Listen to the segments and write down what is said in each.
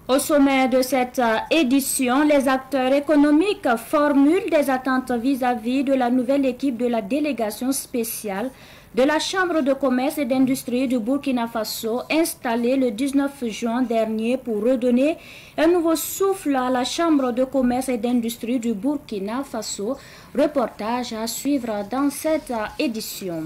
Au sommet de cette édition, les acteurs économiques formulent des attentes vis-à-vis de la nouvelle équipe de la délégation spéciale de la Chambre de commerce et d'industrie du Burkina Faso, installée le 19 juin dernier pour redonner un nouveau souffle à la Chambre de commerce et d'industrie du Burkina Faso. Reportage à suivre dans cette édition.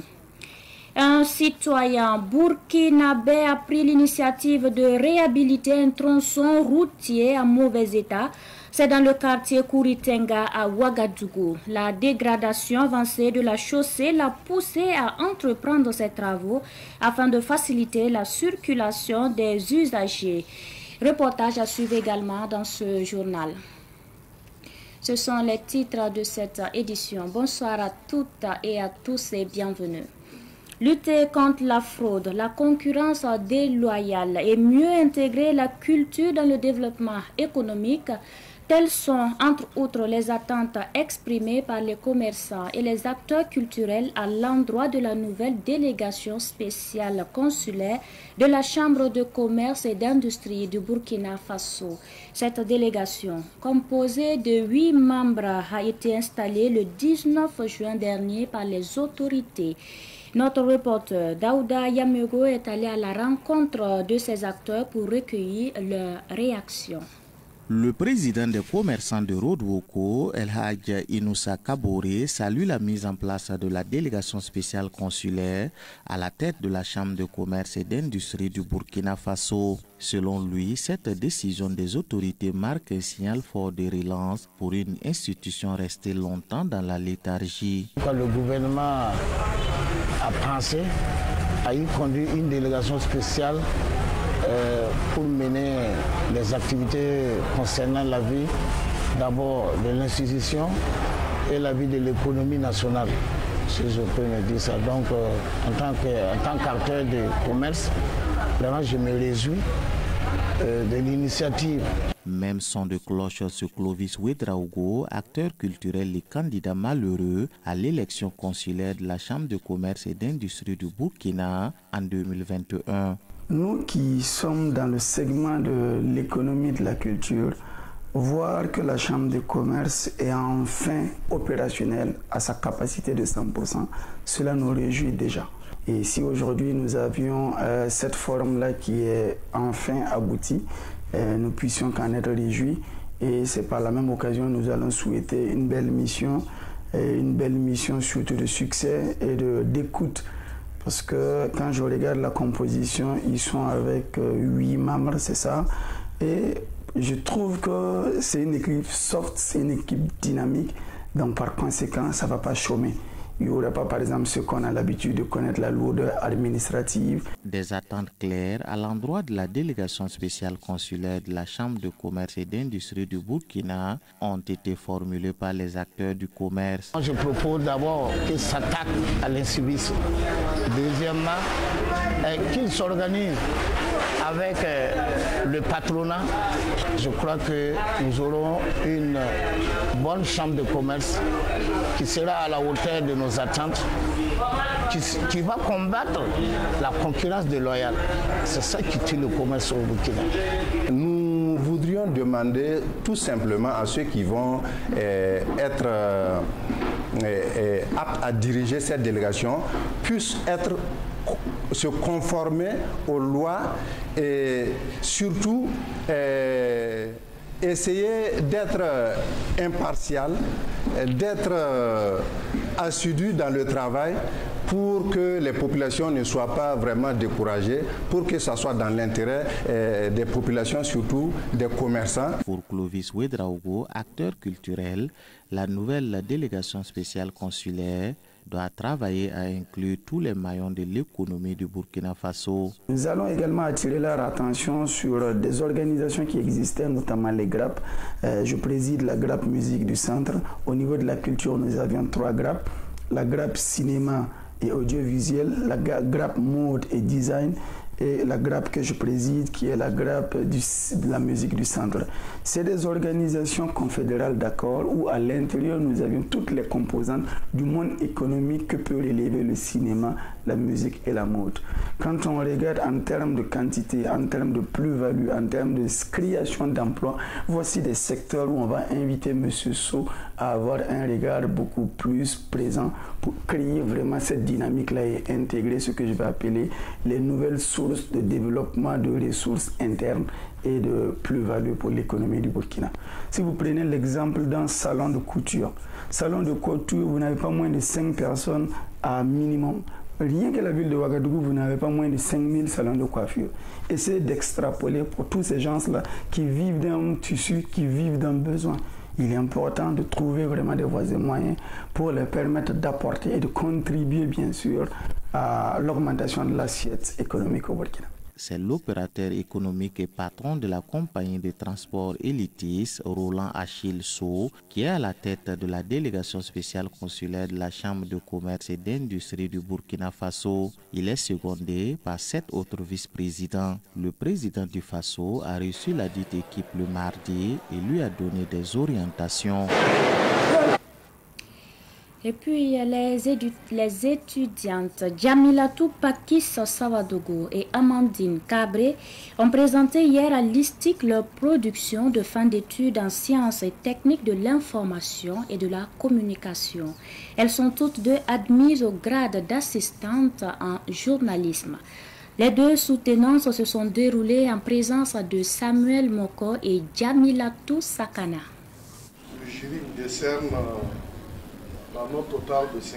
Un citoyen burkinabé a pris l'initiative de réhabiliter un tronçon routier en mauvais état. C'est dans le quartier Kouritenga à Ouagadougou. La dégradation avancée de la chaussée l'a poussé à entreprendre ces travaux afin de faciliter la circulation des usagers. Reportage à suivre également dans ce journal. Ce sont les titres de cette édition. Bonsoir à toutes et à tous et bienvenue. Lutter contre la fraude, la concurrence déloyale et mieux intégrer la culture dans le développement économique, telles sont entre autres les attentes exprimées par les commerçants et les acteurs culturels à l'endroit de la nouvelle délégation spéciale consulaire de la Chambre de commerce et d'industrie du Burkina Faso. Cette délégation, composée de 8 membres, a été installée le 19 juin dernier par les autorités. Notre reporter Daouda Yamego est allé à la rencontre de ces acteurs pour recueillir leurs réactions. Le président des commerçants de Rodwoko, El Hadj Inoussa Kaboré, salue la mise en place de la délégation spéciale consulaire à la tête de la Chambre de commerce et d'industrie du Burkina Faso. Selon lui, cette décision des autorités marque un signal fort de relance pour une institution restée longtemps dans la léthargie. Quand le gouvernement a pensé à y conduire une délégation spéciale pour mener les activités concernant la vie d'abord de l'institution et la vie de l'économie nationale, si je peux me dire ça. Donc en tant qu'acteur de commerce, vraiment je me réjouis de l'initiative. Même son de cloche sur Clovis Ouedraogo, acteur culturel et candidat malheureux à l'élection consulaire de la Chambre de commerce et d'industrie du Burkina en 2021. Nous qui sommes dans le segment de l'économie de la culture, voir que la Chambre de commerce est enfin opérationnelle à sa capacité de 100%, cela nous réjouit déjà. Et si aujourd'hui nous avions cette forme-là qui est enfin aboutie, nous puissions qu'en être réjouis. Et c'est par la même occasion nous allons souhaiter une belle mission surtout de succès et d'écoute. Parce que quand je regarde la composition, ils sont avec 8 membres, c'est ça. Et je trouve que c'est une équipe soft, c'est une équipe dynamique. Donc par conséquent, ça ne va pas chômer. Il n'y aurait pas, par exemple, ce qu'on a l'habitude de connaître, la lourdeur administrative. Des attentes claires à l'endroit de la délégation spéciale consulaire de la Chambre de commerce et d'industrie du Burkina ont été formulées par les acteurs du commerce. Je propose d'abord qu'ils s'attaquent à l'incivisme. Deuxièmement, qu'ils s'organisent avec le patronat. Je crois que nous aurons une bonne chambre de commerce qui sera à la hauteur de nos attentes, qui va combattre la concurrence déloyale. C'est ça qui tue le commerce au Burkina. Nous voudrions demander tout simplement à ceux qui vont être aptes à diriger cette délégation puissent se conformer aux lois et surtout essayer d'être impartial, d'être assidu dans le travail pour que les populations ne soient pas vraiment découragées, pour que ça soit dans l'intérêt des populations, surtout des commerçants. Pour Clovis Ouedraogo, acteur culturel, la nouvelle délégation spéciale consulaire doit travailler à inclure tous les maillons de l'économie du Burkina Faso. Nous allons également attirer leur attention sur des organisations qui existaient, notamment les GRAP. Je préside la GRAP Musique du Centre. Au niveau de la culture, nous avions 3 GRAP. La GRAP Cinéma et Audiovisuel, la GRAP Mode et Design et la GRAP que je préside, qui est la GRAP de la musique du centre. C'est des organisations confédérales d'accord où à l'intérieur nous avions toutes les composantes du monde économique que peut relever le cinéma, la musique et la mode. Quand on regarde en termes de quantité, en termes de plus-value, en termes de création d'emplois, voici des secteurs où on va inviter M. Sow à avoir un regard beaucoup plus présent pour créer vraiment cette dynamique-là et intégrer ce que je vais appeler les nouvelles sources de développement de ressources internes et de plus-value pour l'économie du Burkina. Si vous prenez l'exemple d'un salon de couture, vous n'avez pas moins de 5 personnes à minimum. Rien que la ville de Ouagadougou, vous n'avez pas moins de 5000 salons de coiffure. Essayez d'extrapoler pour tous ces gens-là qui vivent d'un tissu, qui vivent d'un besoin. Il est important de trouver vraiment des voies et moyens pour leur permettre d'apporter et de contribuer bien sûr à l'augmentation de l'assiette économique au Burkina. C'est l'opérateur économique et patron de la compagnie de transport Elitis, Roland Achille Sow, qui est à la tête de la délégation spéciale consulaire de la Chambre de commerce et d'industrie du Burkina Faso. Il est secondé par 7 autres vice-présidents. Le président du Faso a reçu la dite équipe le mardi et lui a donné des orientations. Et puis, les étudiantes Djamilatou Pakis Sawadogo et Amandine Cabré ont présenté hier à l'ISTIC leur production de fin d'études en sciences et techniques de l'information et de la communication. Elles sont toutes deux admises au grade d'assistante en journalisme. Les deux soutenances se sont déroulées en présence de Samuel Moko et Djamilatou Sakana. Le jury décerne la note totale de 55,50.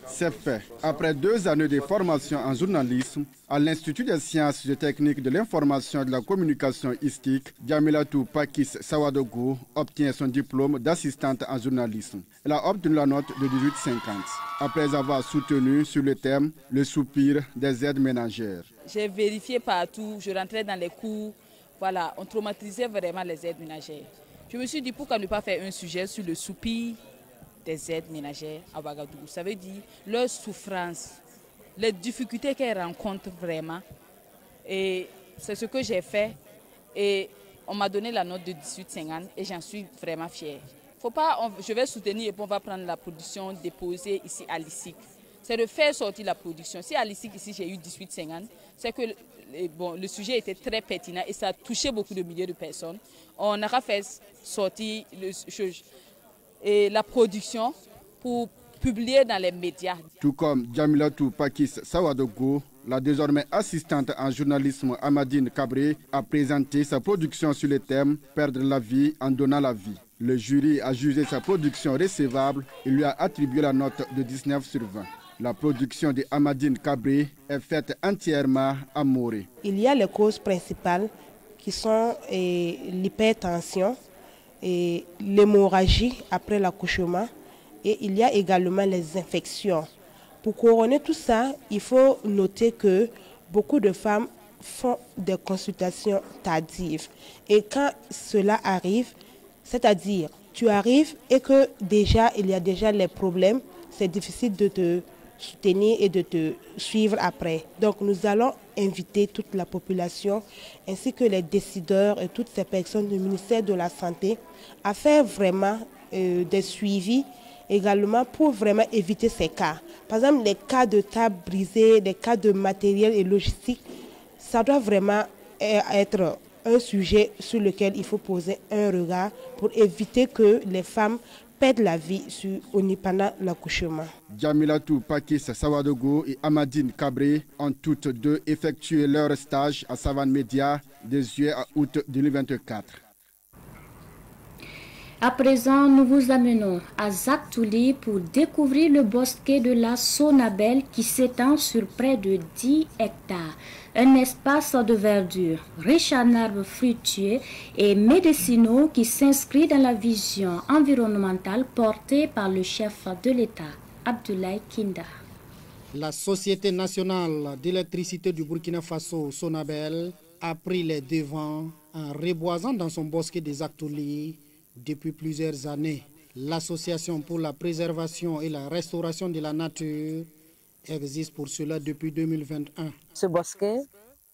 C'est fait. Après 2 années de formation en journalisme à l'Institut des sciences et techniques de l'information et de la communication ISTIC, Djamilatou Pakis Sawadogo obtient son diplôme d'assistante en journalisme. Elle a obtenu la note de 18,50 après avoir soutenu sur le thème « Le soupir des aides ménagères ». J'ai vérifié partout, je rentrais dans les cours, voilà, on traumatisait vraiment les aides ménagères. Je me suis dit pourquoi ne pas faire un sujet sur le soupir des aides ménagères à Ouagadougou. Ça veut dire leur souffrance, les difficultés qu'elles rencontrent vraiment. Et c'est ce que j'ai fait. Et on m'a donné la note de 18,50 et j'en suis vraiment fière. Faut pas, je vais soutenir et puis on va prendre la production déposée ici à l'ISIC. C'est de faire sortir la production. Si à l'ISIC ici j'ai eu 18,50, c'est que bon, le sujet était très pertinent et ça a touché beaucoup de milliers de personnes. On aura fait sortir la production pour publier dans les médias. Tout comme Djamilatou Pakis Sawadogo, la désormais assistante en journalisme Amadine Cabré a présenté sa production sur le thème « Perdre la vie en donnant la vie ». Le jury a jugé sa production recevable et lui a attribué la note de 19 sur 20. La production de Amadine Cabré est faite entièrement à Morée. Il y a les causes principales qui sont l'hypertension et l'hémorragie après l'accouchement et il y a également les infections. Pour couronner tout ça, il faut noter que beaucoup de femmes font des consultations tardives. Et quand cela arrive, c'est-à-dire tu arrives et que déjà il y a déjà les problèmes, c'est difficile de te soutenir et de te suivre après. Donc nous allons inviter toute la population ainsi que les décideurs et toutes ces personnes du ministère de la Santé à faire vraiment des suivis également pour vraiment éviter ces cas. Par exemple, les cas de table brisée, les cas de matériel et logistique, ça doit vraiment être un sujet sur lequel il faut poser un regard pour éviter que les femmes perdent la vie pendant l'accouchement. Djamilatou Pakis Sawadogo et Amadine Cabré ont toutes deux effectué leur stage à Savane Média de juillet à août 2024. À présent, nous vous amenons à Zaktouli pour découvrir le bosquet de la Sonabel qui s'étend sur près de 10 hectares. Un espace de verdure, riche en arbres fruitiers et médicinaux qui s'inscrit dans la vision environnementale portée par le chef de l'État, Abdoulaye Kinda. La Société nationale d'électricité du Burkina Faso, Sonabel, a pris les devants en reboisant dans son bosquet des Zaktouli depuis plusieurs années. L'Association pour la préservation et la restauration de la nature existe pour cela depuis 2021. Ce bosquet,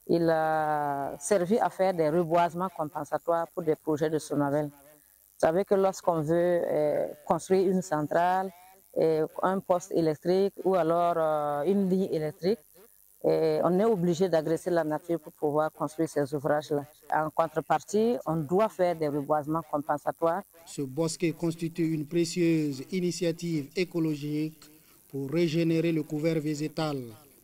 il a servi à faire des reboisements compensatoires pour des projets de Sonavel. Vous savez que lorsqu'on veut construire une centrale, un poste électrique ou alors une ligne électrique, on est obligé d'agresser la nature pour pouvoir construire ces ouvrages-là. En contrepartie, on doit faire des reboisements compensatoires. Ce bosquet constitue une précieuse initiative écologique pour régénérer le couvert végétal.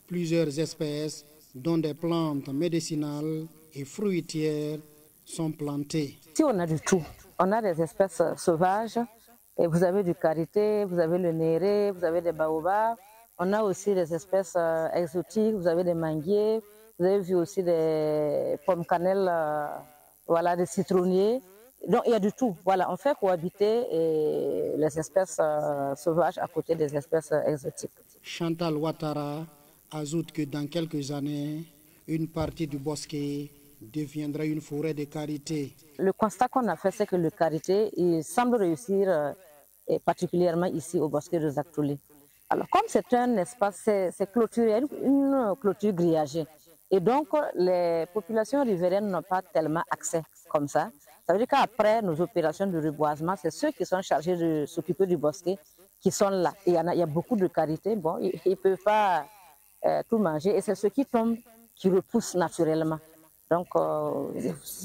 Plusieurs espèces, dont des plantes médicinales et fruitières, sont plantées. Si on a du tout, on a des espèces sauvages, et vous avez du karité, vous avez le néré, vous avez des baobabs. On a aussi des espèces exotiques, vous avez des manguiers, vous avez vu aussi des pommes cannelle, voilà, des citronniers. Donc il y a du tout. Voilà, on fait cohabiter les espèces sauvages à côté des espèces exotiques. Chantal Ouattara ajoute que dans quelques années, une partie du bosquet deviendra une forêt de karité. Le constat qu'on a fait, c'est que le karité, il semble réussir particulièrement ici au bosquet de Zaktouli. Alors, comme c'est un espace, c'est clôturé, une clôture grillagée. Et donc, les populations riveraines n'ont pas tellement accès comme ça. Ça veut dire qu'après nos opérations de reboisement, c'est ceux qui sont chargés de s'occuper du bosquet qui sont là. Et il y a beaucoup de karité. Bon, ils ne peuvent pas tout manger. Et c'est ceux qui tombent qui repoussent naturellement. Donc,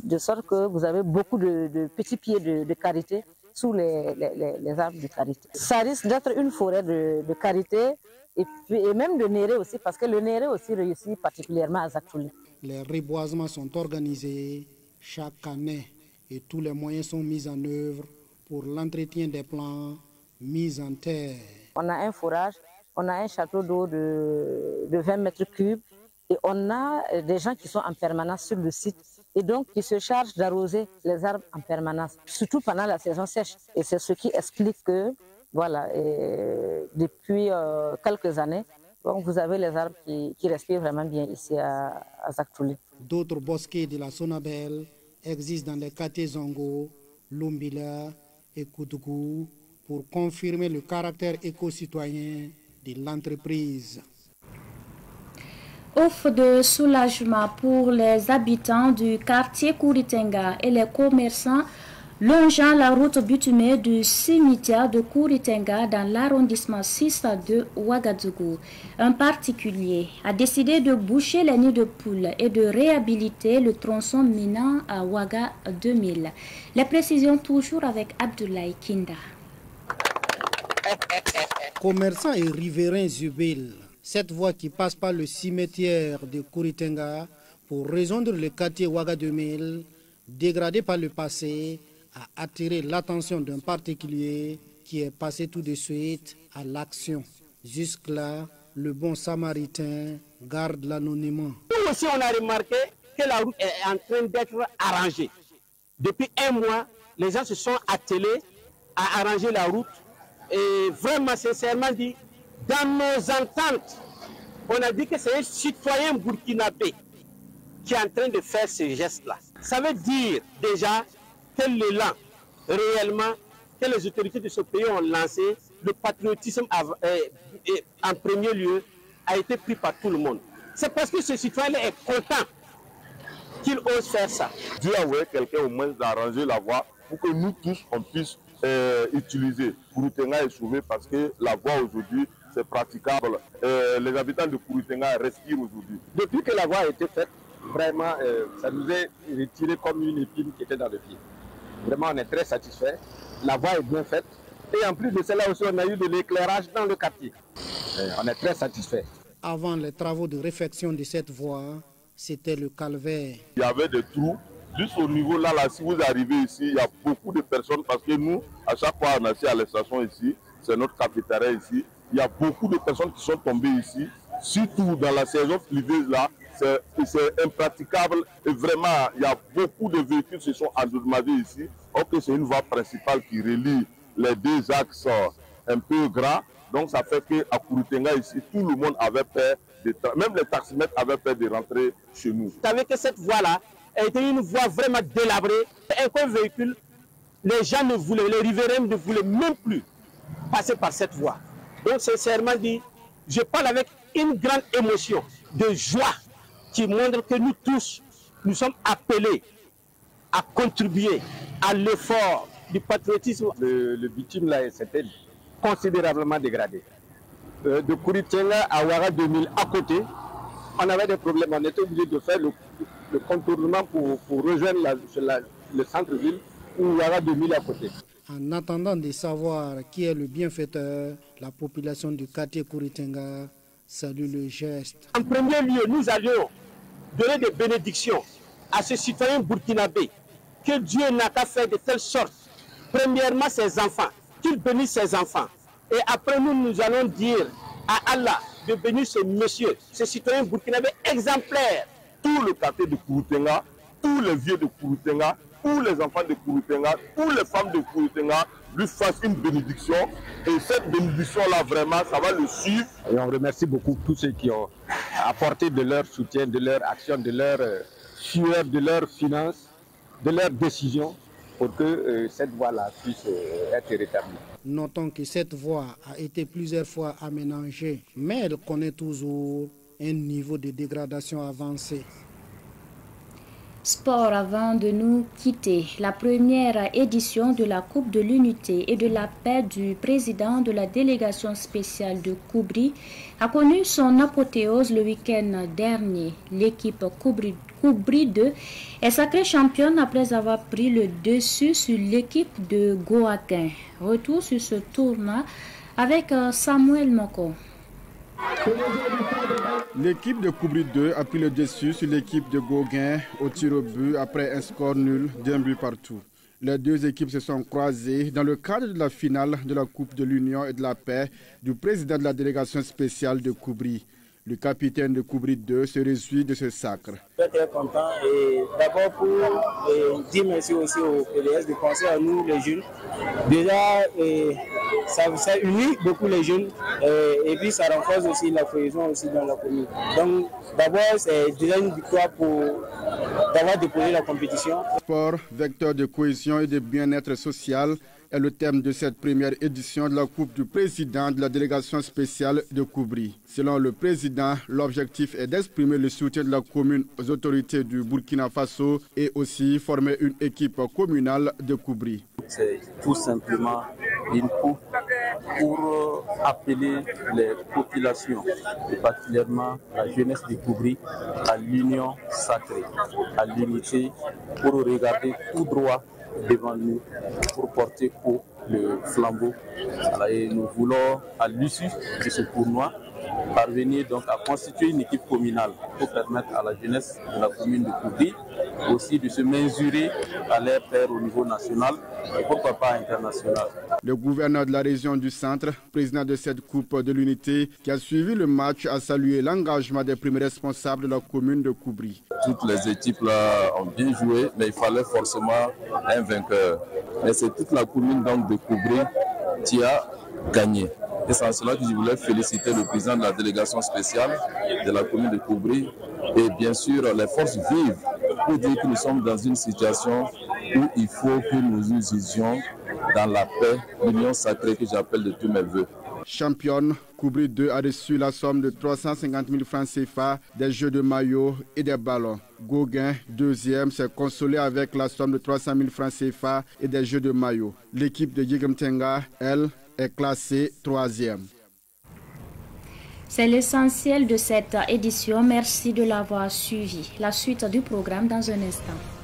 de sorte que vous avez beaucoup de petits pieds de karité sous les arbres de karité. Ça risque d'être une forêt de karité et même de néré aussi, parce que le néré aussi réussit particulièrement à Zaktouli. Les reboisements sont organisés chaque année et tous les moyens sont mis en œuvre pour l'entretien des plants mis en terre. On a un forage, on a un château d'eau de 20 mètres cubes et on a des gens qui sont en permanence sur le site et donc qui se chargent d'arroser les arbres en permanence, surtout pendant la saison sèche. Et c'est ce qui explique que, voilà, depuis quelques années, donc vous avez les arbres qui respirent vraiment bien ici à Zaktouli. D'autres bosquets de la Sonabel existent dans les quartiers Zongo, Lumbila et Koutougou pour confirmer le caractère éco-citoyen de l'entreprise. Offre de soulagement pour les habitants du quartier Kouritenga et les commerçants longeant la route bitumée du cimetière de Kouritenga dans l'arrondissement 6 de Ouagadougou. Un particulier a décidé de boucher les nids de poules et de réhabiliter le tronçon menant à Ouaga 2000. Les précisions toujours avec Abdoulaye Kinda. Commerçants et riverains Zubil, cette voie qui passe par le cimetière de Kouritenga pour rejoindre le quartier Ouaga 2000, dégradé par le passé, a attiré l'attention d'un particulier qui est passé tout de suite à l'action. Jusque-là, le bon samaritain garde l'anonymat. Nous aussi, on a remarqué que la route est en train d'être arrangée. Depuis un mois, les gens se sont attelés à arranger la route. Et vraiment, sincèrement dit, dans nos ententes, on a dit que c'est un citoyen burkinabé qui est en train de faire ce geste-là. Ça veut dire déjà que l'élan réellement que les autorités de ce pays ont lancé, le patriotisme en premier lieu a été pris par tout le monde. C'est parce que ce citoyen est content qu'il ose faire ça. Dieu a envoyé quelqu'un au moins d'arranger la voie pour que nous tous on puisse utiliser. Kouritenga est sauvé parce que la voie aujourd'hui c'est praticable. Les habitants de Kouritenga respirent aujourd'hui. Depuis que la voie a été faite, vraiment ça nous est retiré comme une épine qui était dans le pied. Vraiment on est très satisfait. La voie est bien faite. Et en plus de cela aussi on a eu de l'éclairage dans le quartier. On est très satisfait. Avant les travaux de réfection de cette voie, c'était le calvaire. Il y avait des trous. Juste au niveau là, si vous arrivez ici, il y a beaucoup de personnes parce que nous, à chaque fois on est à la station ici, c'est notre cafétéria ici, il y a beaucoup de personnes qui sont tombées ici, surtout dans la saison pluvieuse là, c'est impraticable et vraiment il y a beaucoup de véhicules qui se sont endommagés ici. Ok, c'est une voie principale qui relie les deux axes un peu grands, donc ça fait qu'à Kouritenga ici, tout le monde avait peur, même les taximètres avaient peur de rentrer chez nous. Vous savez que cette voie-là était une voie vraiment délabrée. Un véhicule, les gens ne voulaient, les riverains ne voulaient même plus passer par cette voie. Donc sincèrement dit, je parle avec une grande émotion de joie qui montre que nous tous, nous sommes appelés à contribuer à l'effort du patriotisme. Le bitume là c'était considérablement dégradé. De Kouritenga à Ouaga 2000 à côté, on avait des problèmes. On était obligé de faire le contournement pour rejoindre le centre-ville ou Ouaga 2000 à côté. En attendant de savoir qui est le bienfaiteur, la population du quartier Kouritenga salue le geste. En premier lieu, nous allions donner des bénédictions à ce citoyen burkinabé que Dieu n'a qu'à faire de telle sorte, premièrement ses enfants, qu'il bénisse ses enfants. Et après nous allons dire à Allah de bénir ce monsieur, ce citoyen burkinabé exemplaire. Tout le quartier de Kouritenga, tous les vieux de Kouritenga, tous les enfants de Kouritenga, toutes les femmes de Kouritenga lui fassent une bénédiction. Et cette bénédiction-là, vraiment, ça va le suivre. Et on remercie beaucoup tous ceux qui ont apporté de leur soutien, de leur action, de leur sueur, de leur finance, de leur décision pour que cette voie-là puisse être rétablie. Notons que cette voie a été plusieurs fois aménagée, mais elle connaît toujours un niveau de dégradation avancé. Sport avant de nous quitter. La première édition de la Coupe de l'Unité et de la Paix du président de la délégation spéciale de Koubri a connu son apothéose le week-end dernier. L'équipe Koubri 2 est sacrée championne après avoir pris le dessus sur l'équipe de Goaquin. Retour sur ce tournoi avec Samuel Moko. L'équipe de Koubri 2 a pris le dessus sur l'équipe de Gauguin au tir au but après un score nul d'1 but partout. Les deux équipes se sont croisées dans le cadre de la finale de la Coupe de l'Union et de la Paix du président de la délégation spéciale de Koubri. Le capitaine de Koubri 2 se réjouit de ce sacre. Je suis très content et d'abord pour dire merci aussi au PDS de penser à nous les jeunes. Déjà, ça unit beaucoup les jeunes et puis ça renforce aussi la cohésion aussi dans la commune. Donc d'abord, c'est déjà une victoire d'avoir déposé la compétition. Sport, vecteur de cohésion et de bien-être social, est le thème de cette première édition de la Coupe du président de la délégation spéciale de Koubri. Selon le président, l'objectif est d'exprimer le soutien de la commune aux autorités du Burkina Faso et aussi former une équipe communale de Koubri. C'est tout simplement une coupe pour appeler les populations, et particulièrement la jeunesse de Koubri, à l'union sacrée, à l'unité, pour regarder tout droit devant nous pour porter haut le flambeau. Et nous voulons, à l'issue de ce tournoi, parvenir donc à constituer une équipe communale pour permettre à la jeunesse de la commune de Koubri aussi de se mesurer à leurs pairs au niveau national et pourquoi pas international. Le gouverneur de la région du Centre, président de cette Coupe de l'Unité, qui a suivi le match, a salué l'engagement des premiers responsables de la commune de Koubri. Toutes les équipes là ont bien joué, mais il fallait forcément un vainqueur. Mais c'est toute la commune donc, de Koubri qui a gagné. Et c'est en cela que je voulais féliciter le président de la délégation spéciale de la commune de Koubri et bien sûr les forces vives pour dire que nous sommes dans une situation où il faut que nous usions dans la paix, l'union sacrée que j'appelle de tous mes voeux. Championne, Koubri 2 a reçu la somme de 350 000 francs CFA, des jeux de maillot et des ballons. Gauguin, deuxième, s'est consolé avec la somme de 300 000 francs CFA et des jeux de maillot. L'équipe de Yéguemtenga, elle, est classée troisième. C'est l'essentiel de cette édition. Merci de l'avoir suivi. La suite du programme dans un instant.